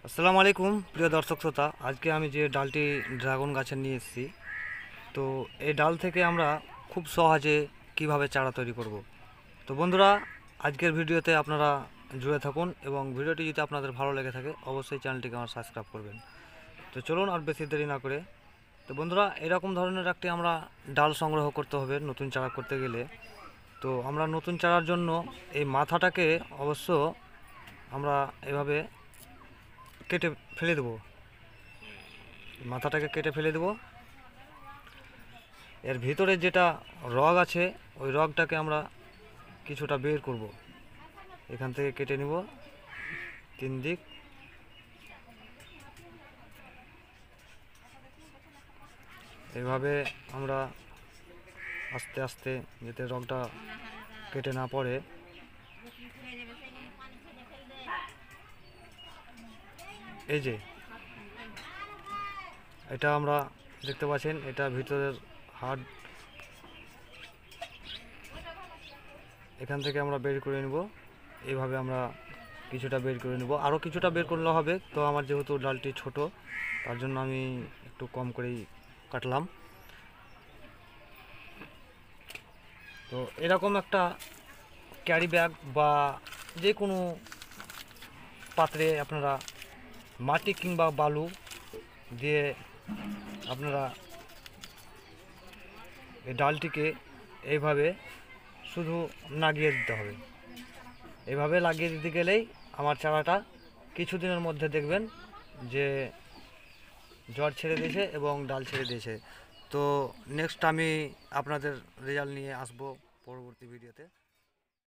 আসসালামু আলাইকুম প্রিয় দর্শক শ্রোতা। আজকে আমি যে ডালটি ড্রাগন গাছের নিয়ে এসেছি, তো এই ডাল থেকে আমরা খুব সহজে কিভাবে চারা তৈরি করব। তো বন্ধুরা, আজকের ভিডিওতে আপনারা জুড়ে থাকুন এবং ভিডিওটি যদি আপনাদের ভালো লেগে থাকে অবশ্যই চ্যানেলটিকে আমার সাবস্ক্রাইব করবেন। তো চলুন আর বেশি দেরি না করে, তো বন্ধুরা, এরকম ধরনের একটি আমরা ডাল সংগ্রহ করতে হবে নতুন চারা করতে গেলে। তো আমরা নতুন চারার জন্য এই মাথাটাকে অবশ্য আমরা এভাবে কেটে ফেলে দেবো, মাথাটাকে কেটে ফেলে দেবো। এর ভিতরে যেটা রগ আছে ওই রগটাকে আমরা কিছুটা বের করব, এখান থেকে কেটে নিব তিন দিক। এইভাবে আমরা আস্তে আস্তে, যাতে রগটা কেটে না পড়ে, এই যে এটা আমরা দেখতে পাচ্ছেন, এটা ভিতরের হাড়, এখান থেকে আমরা বের করে নেব। এইভাবে আমরা কিছুটা বের করে নেব, আরও কিছুটা বের করলে হবে। তো আমার যেহেতু ডালটি ছোট, তার জন্য আমি একটু কম করেই কাটলাম। তো এরকম একটা ক্যারি ব্যাগ বা যে কোনো পাত্রে আপনারা মাটি কিংবা বালু দিয়ে আপনারা এই ডালটিকে এইভাবে শুধু লাগিয়ে দিতে হবে। এইভাবে লাগিয়ে দিতে গেলেই আমার চারাটা কিছুদিনের মধ্যে দেখবেন যে জড় ছেড়ে দিয়েছে এবং ডাল ছেড়ে দিয়েছে। তো নেক্সট আমি আপনাদের রেজাল্ট নিয়ে আসবো পরবর্তী ভিডিওতে।